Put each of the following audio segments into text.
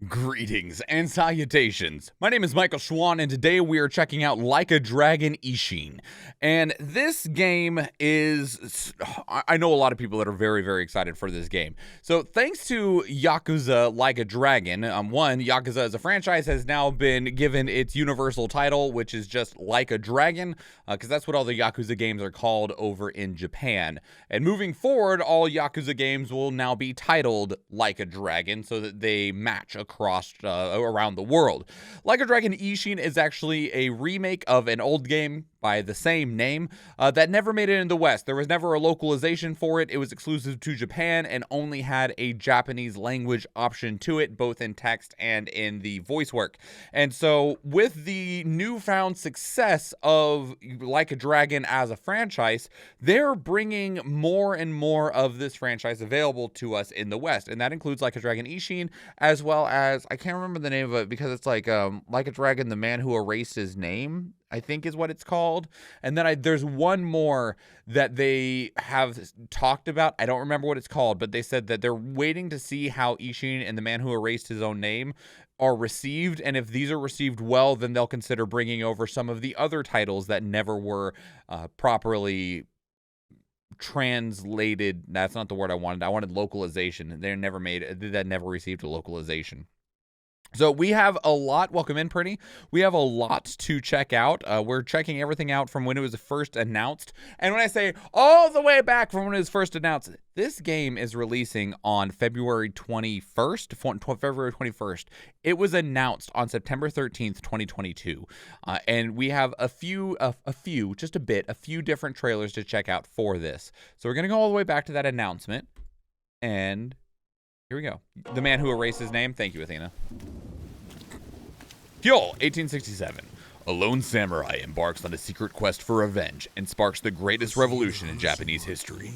Greetings and salutations. My name is Michael Schwahn, and today we are checking out Like a Dragon Ishin. And this game is, I know a lot of people that are very, very excited for this game. So thanks to Yakuza Like a Dragon, one, Yakuza as a franchise has now been given its universal title, which is just Like a Dragon, because that's what all the Yakuza games are called over in Japan. And moving forward, all Yakuza games will now be titled Like a Dragon so that they match across around the world. Like a Dragon Ishin is actually a remake of an old game by the same name that never made it in the West. There was never a localization for it. It was exclusive to Japan and only had a Japanese language option to it, both in text and in the voice work. And so with the newfound success of Like a Dragon as a franchise, they're bringing more and more of this franchise available to us in the West. And that includes Like a Dragon Ishin, as well as, I can't remember the name of it because it's like a Dragon, the Man Who Erased His Name, I think is what it's called. And then there's one more that they have talked about. I don't remember what it's called, but they said that they're waiting to see how Ishin and the Man Who Erased His Own Name are received. And if these are received well, then they'll consider bringing over some of the other titles that never were properly translated. That's not the word I wanted. I wanted localization. They never received a localization. So we have a lot. Welcome in, Pretty. We have a lot to check out. We're checking everything out from when it was first announced. And when I say all the way back from when it was first announced, this game is releasing on February 21st. February 21st. It was announced on September 13th, 2022. And we have a few different trailers to check out for this. So we're going to go all the way back to that announcement. And here we go. The Man Who Erased His Name. Thank you, Athena. Kyo, 1867. A lone samurai embarks on a secret quest for revenge and sparks the greatest revolution in Japanese history.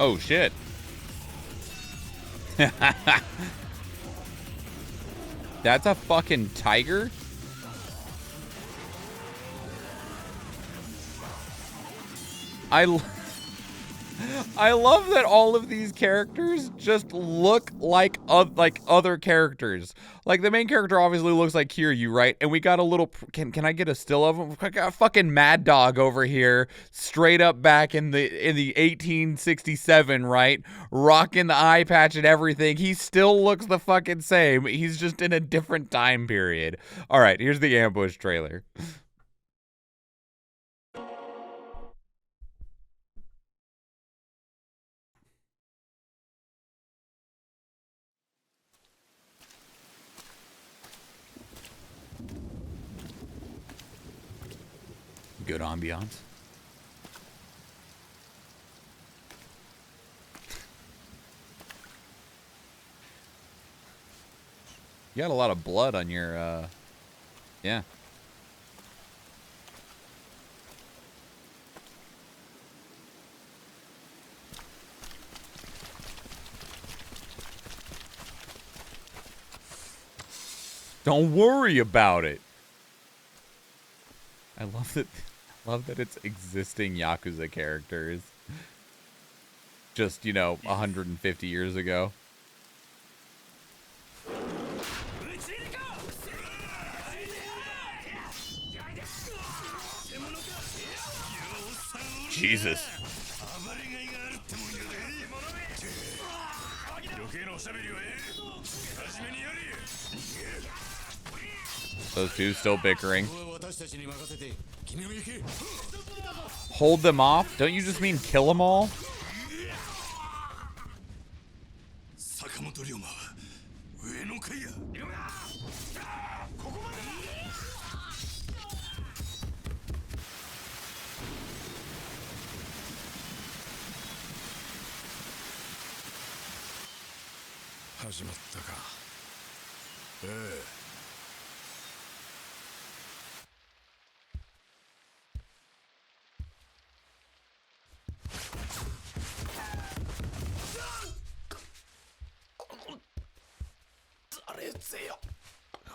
Oh, shit. That's a fucking tiger? I love that all of these characters just look like other characters. Like the main character obviously looks like Kiryu, right? And we got a little, can I get a still of him? We got a fucking Mad Dog over here, straight up back in the 1867, right? Rocking the eye patch and everything. He still looks the fucking same. He's just in a different time period. All right, here's the ambush trailer. Good ambiance. You got a lot of blood on your, yeah. Don't worry about it. I love that it's existing Yakuza characters. Just, 150 years ago. Jesus. Those two still bickering. Hold them off? Don't you just mean kill them all?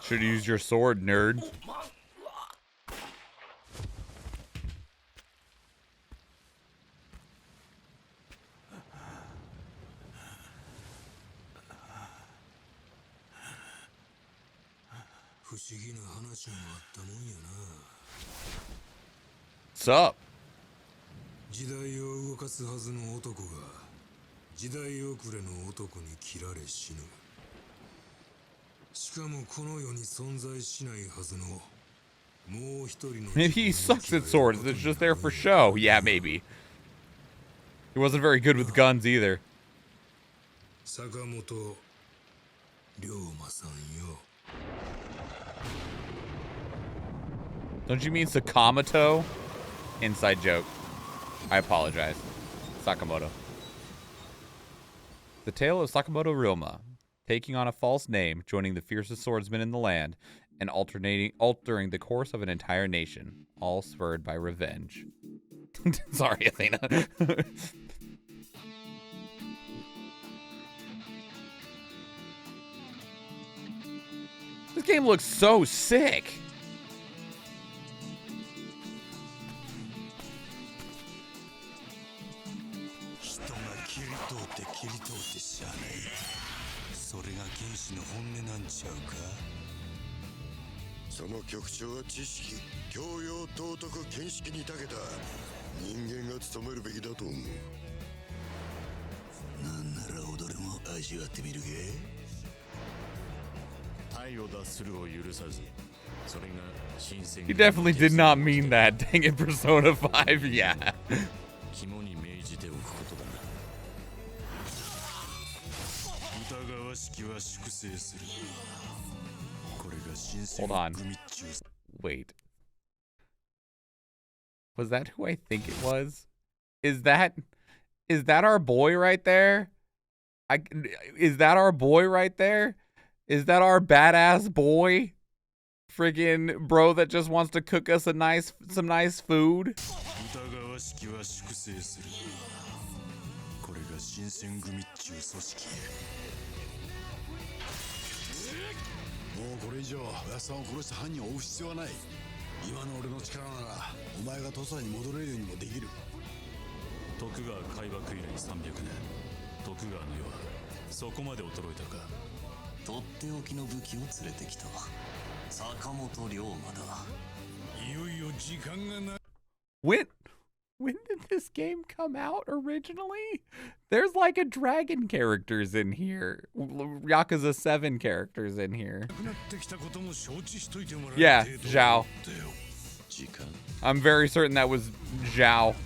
Should use your sword, nerd. What's up? Maybe he sucks at swords. It's just there for show. Yeah, maybe. He wasn't very good with guns either. Don't you mean Sakamoto? Inside joke. I apologize. Sakamoto. The tale of Sakamoto Ryoma, taking on a false name, joining the fiercest swordsmen in the land, and altering the course of an entire nation, all spurred by revenge. Sorry, Athena. This game looks so sick. He definitely did not mean that. Dang it, Persona 5, yeah. Hold on. Wait. Was that who I think it was? Is that our boy right there? Is that our boy right there? Is that our badass boy? Friggin' bro that just wants to cook us some nice food? When did this game come out originally? There's like a dragon characters in here. Yakuza 7 characters in here. Yeah, Zhao. I'm very certain that was Zhao.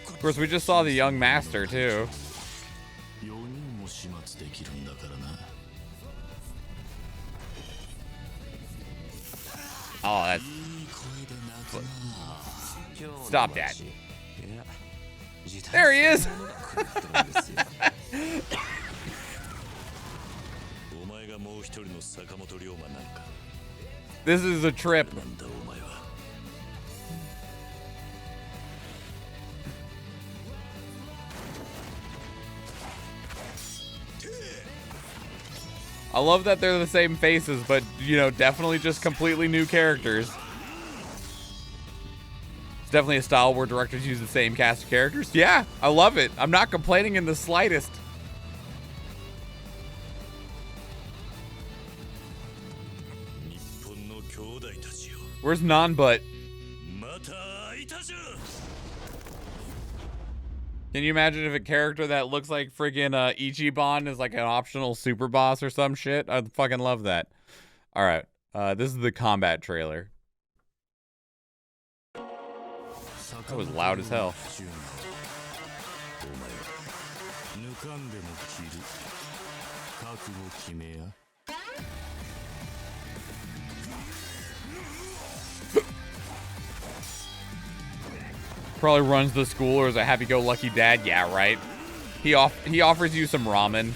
Of course, we just saw the young master too. Oh, that's... Stop that. There he is! This is a trip. I love that they're the same faces, but, you know, definitely just completely new characters. It's definitely a style where directors use the same cast of characters. Yeah, I love it. I'm not complaining in the slightest. Where's Nanbutt? Can you imagine if a character that looks like friggin' Ichiban is like an optional super boss or some shit? I'd fucking love that. All right, this is the combat trailer. That was loud as hell. Probably runs the school or is a happy-go-lucky dad. Yeah, right. He offers you some ramen.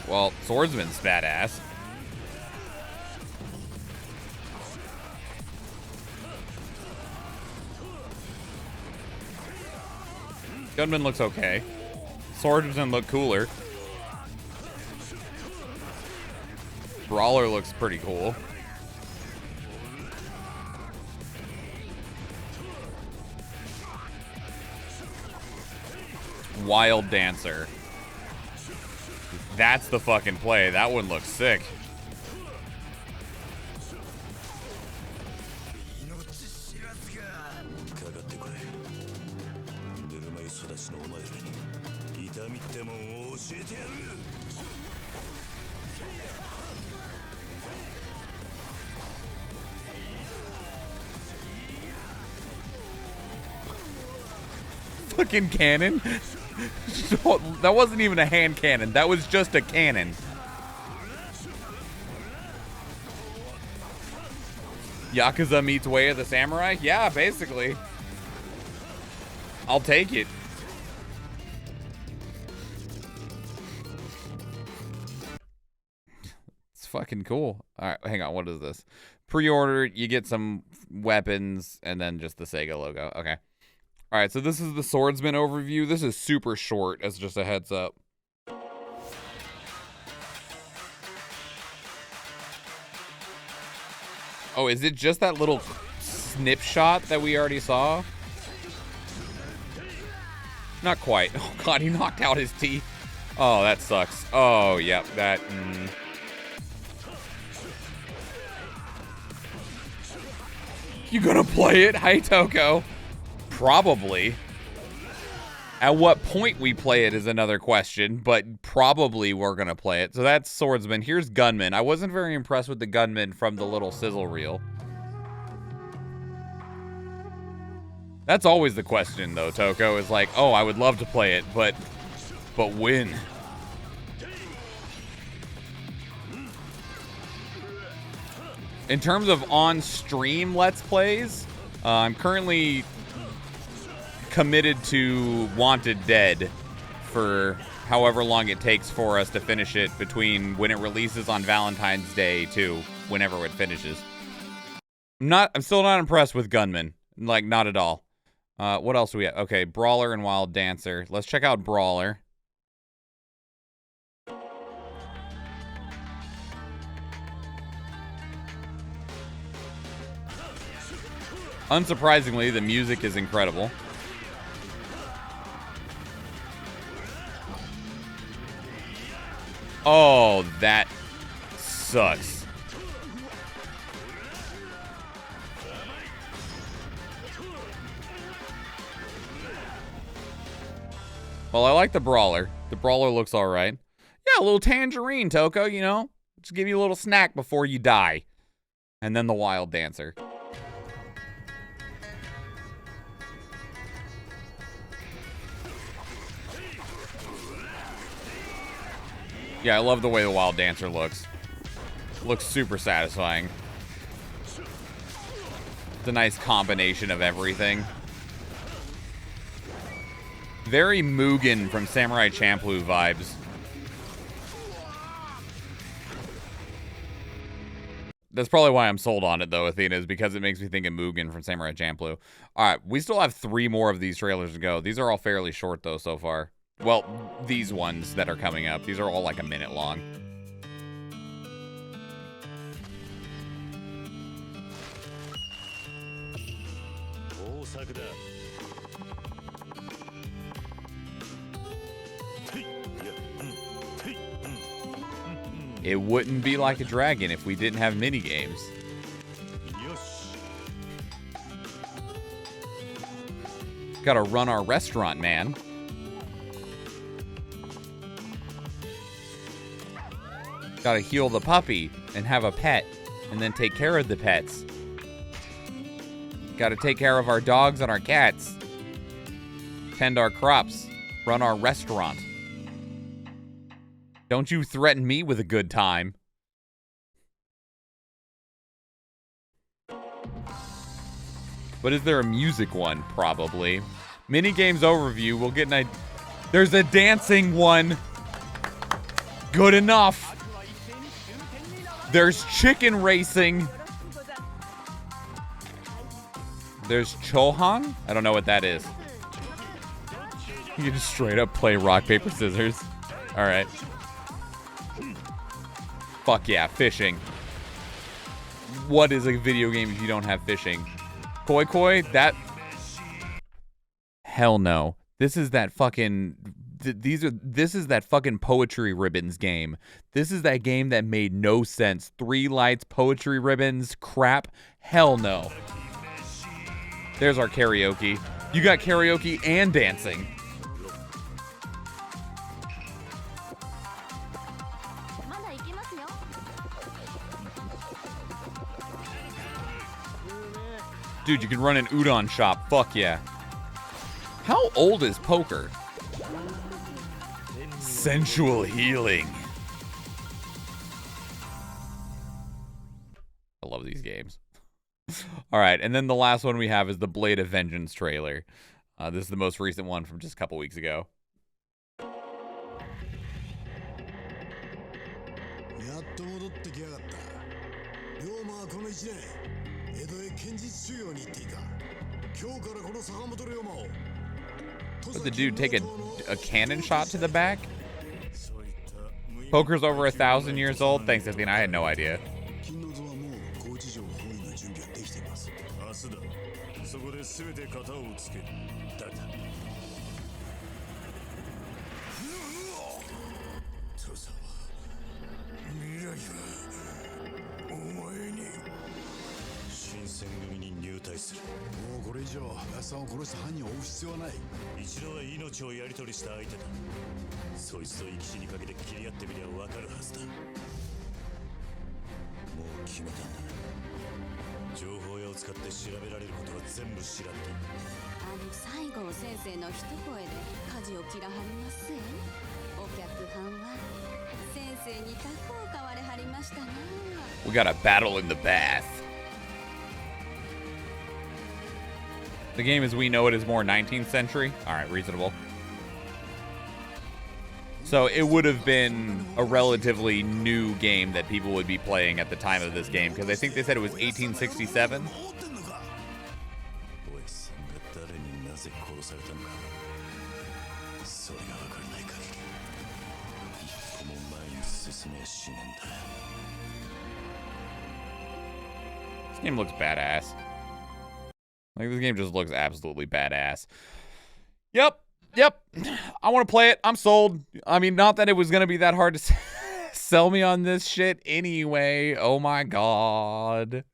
Well, Swordsman's badass. Gunman looks okay. Swordsman look cooler. Brawler looks pretty cool. Wild Dancer. That's the fucking play. That one looks sick. Fucking cannon? That wasn't even a hand cannon. That was just a cannon. Yakuza meets Way of the Samurai? Yeah, basically. I'll take it. It's fucking cool. All right, hang on. What is this? Pre-order, you get some weapons, and then just the Sega logo. Okay. All right, so this is the Swordsman overview. This is super short, as just a heads up. Oh, is it just that little snip shot that we already saw? Not quite. Oh, God, he knocked out his teeth. Oh, that sucks. Oh, yep, that... You gonna play it? Hi, Toko. Probably. At what point we play it is another question, but probably we're gonna play it. So that's Swordsman. Here's Gunman. I wasn't very impressed with the Gunman from the little sizzle reel. That's always the question, though, Toko, is like, oh, I would love to play it, but when? In terms of on-stream Let's Plays, I'm currently committed to Wanted Dead for however long it takes for us to finish it between when it releases on Valentine's Day to whenever it finishes. I'm still not impressed with Gunman. Like, not at all. What else do we have? Okay, Brawler and Wild Dancer. Let's check out Brawler. Unsurprisingly, the music is incredible. Oh, that sucks. Well, I like the Brawler. The Brawler looks all right. Yeah, a little tangerine, Toko, you know? Just give you a little snack before you die. And then the Wild Dancer. Yeah, I love the way the Wild Dancer looks. Looks super satisfying. It's a nice combination of everything. Very Mugen from Samurai Champloo vibes. That's probably why I'm sold on it, though, Athena, is because it makes me think of Mugen from Samurai Champloo. All right, we still have 3 more of these trailers to go. These are all fairly short, though, so far. Well, these ones that are coming up. These are all like a minute long. It wouldn't be like a dragon if we didn't have minigames. Gotta run our restaurant, man. Gotta heal the puppy and have a pet and then take care of the pets. Gotta take care of our dogs and our cats. Tend our crops. Run our restaurant. Don't you threaten me with a good time. But is there a music one? Probably. Minigames overview. We'll get an idea. There's a dancing one. Good enough. There's chicken racing. There's Schwahn. I don't know what that is. You can just straight up play rock, paper, scissors. All right. Fuck yeah, fishing. What is a video game if you don't have fishing? Koi Koi? That... Hell no. This is that fucking... This is that fucking Poetry Ribbons game. This is that game that made no sense. 3 lights, Poetry Ribbons, crap. Hell no. There's our karaoke. You got karaoke and dancing. Dude, you can run an udon shop. Fuck yeah. How old is poker? Sensual healing. I love these games. All right, and then the last one we have is the Blade of Vengeance trailer. This is the most recent one from just a couple weeks ago. Would the dude take a cannon shot to the back? Poker's over 1,000 years old? Thanks, Athena. I had no idea. We got a battle in the bath. The game as we know it is more 19th century. All right, reasonable. So it would have been a relatively new game that people would be playing at the time of this game, because I think they said it was 1867. This game looks badass. Like, this game just looks absolutely badass. Yep. I want to play it. I'm sold. I mean, not that it was going to be that hard to sell me on this shit anyway. Oh my god.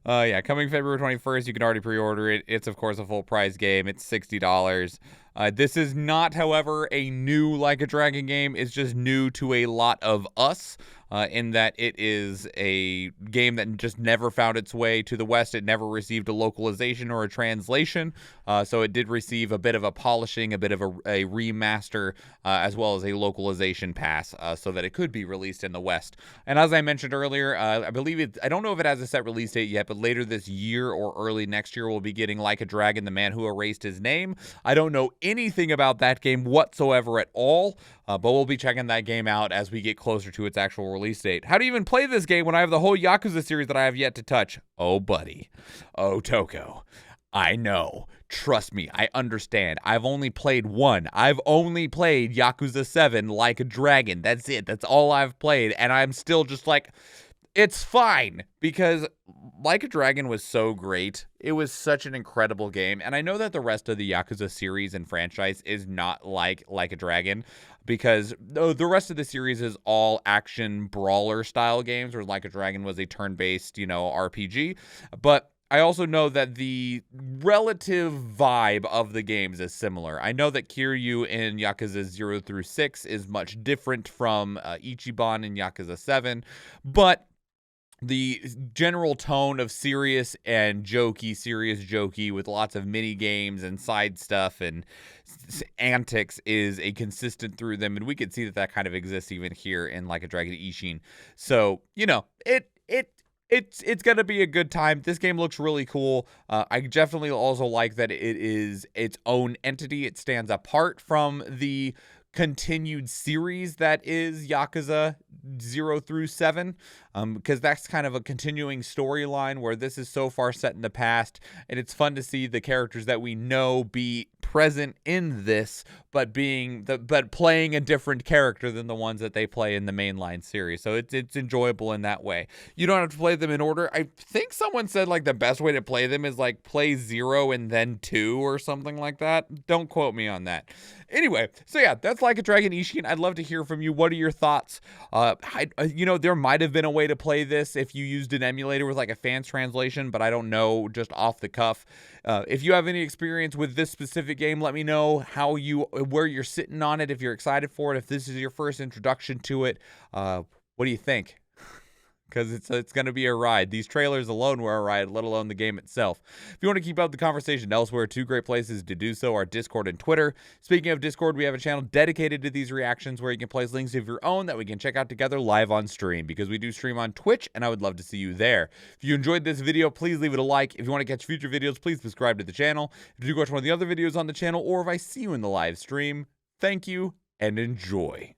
Yeah, coming February 21st, you can already pre-order it. It's, of course, a full price game. It's $60. This is not, however, a new Like a Dragon game. It's just new to a lot of us. In that it is a game that just never found its way to the West. It never received a localization or a translation, so it did receive a bit of a polishing, a bit of a remaster, as well as a localization pass, so that it could be released in the West. And as I mentioned earlier, I believe I don't know if it has a set release date yet, but later this year or early next year, we'll be getting Like a Dragon, The Man Who Erased His Name. I don't know anything about that game whatsoever at all, but we'll be checking that game out as we get closer to its actual release date. How do you even play this game when I have the whole Yakuza series that I have yet to touch? Oh, buddy. Oh, Toko. I know. Trust me. I understand. I've only played one. I've only played Yakuza 7 Like a Dragon. That's it. That's all I've played. And I'm still just like, it's fine, because Like a Dragon was so great. It was such an incredible game. And I know that the rest of the Yakuza series and franchise is not like a Dragon, because the rest of the series is all action brawler style games, where Like a Dragon was a turn-based, RPG. But I also know that the relative vibe of the games is similar. I know that Kiryu in Yakuza 0 through 6 is much different from Ichiban in Yakuza 7, but the general tone of serious jokey with lots of mini games and side stuff and antics is a consistent through them, and we could see that that kind of exists even here in Like a Dragon Ishin. So, you know, it's gonna be a good time. This game looks really cool. I definitely also like that it is its own entity. It stands apart from the continued series that is Yakuza 0 through 7, because that's kind of a continuing storyline where this is so far set in the past, and it's fun to see the characters that we know be present in this, but playing a different character than the ones that they play in the mainline series. So it's enjoyable in that way. You don't have to play them in order. I think someone said like the best way to play them is like play 0 and then 2 or something like that. Don't quote me on that. Anyway, so yeah, that's Like a Dragon Ishin. I'd love to hear from you. What are your thoughts? You know, there might have been a way to play this if you used an emulator with like a fan's translation, but I don't know just off the cuff. If you have any experience with this specific game, let me know where you're sitting on it, if you're excited for it, if this is your first introduction to it. What do you think? Because it's going to be a ride. These trailers alone were a ride, let alone the game itself. If you want to keep up the conversation elsewhere, 2 great places to do so are Discord and Twitter. Speaking of Discord, we have a channel dedicated to these reactions where you can place links of your own that we can check out together live on stream, because we do stream on Twitch, and I would love to see you there. If you enjoyed this video, please leave it a like. If you want to catch future videos, please subscribe to the channel. If you do watch one of the other videos on the channel, or if I see you in the live stream, thank you and enjoy.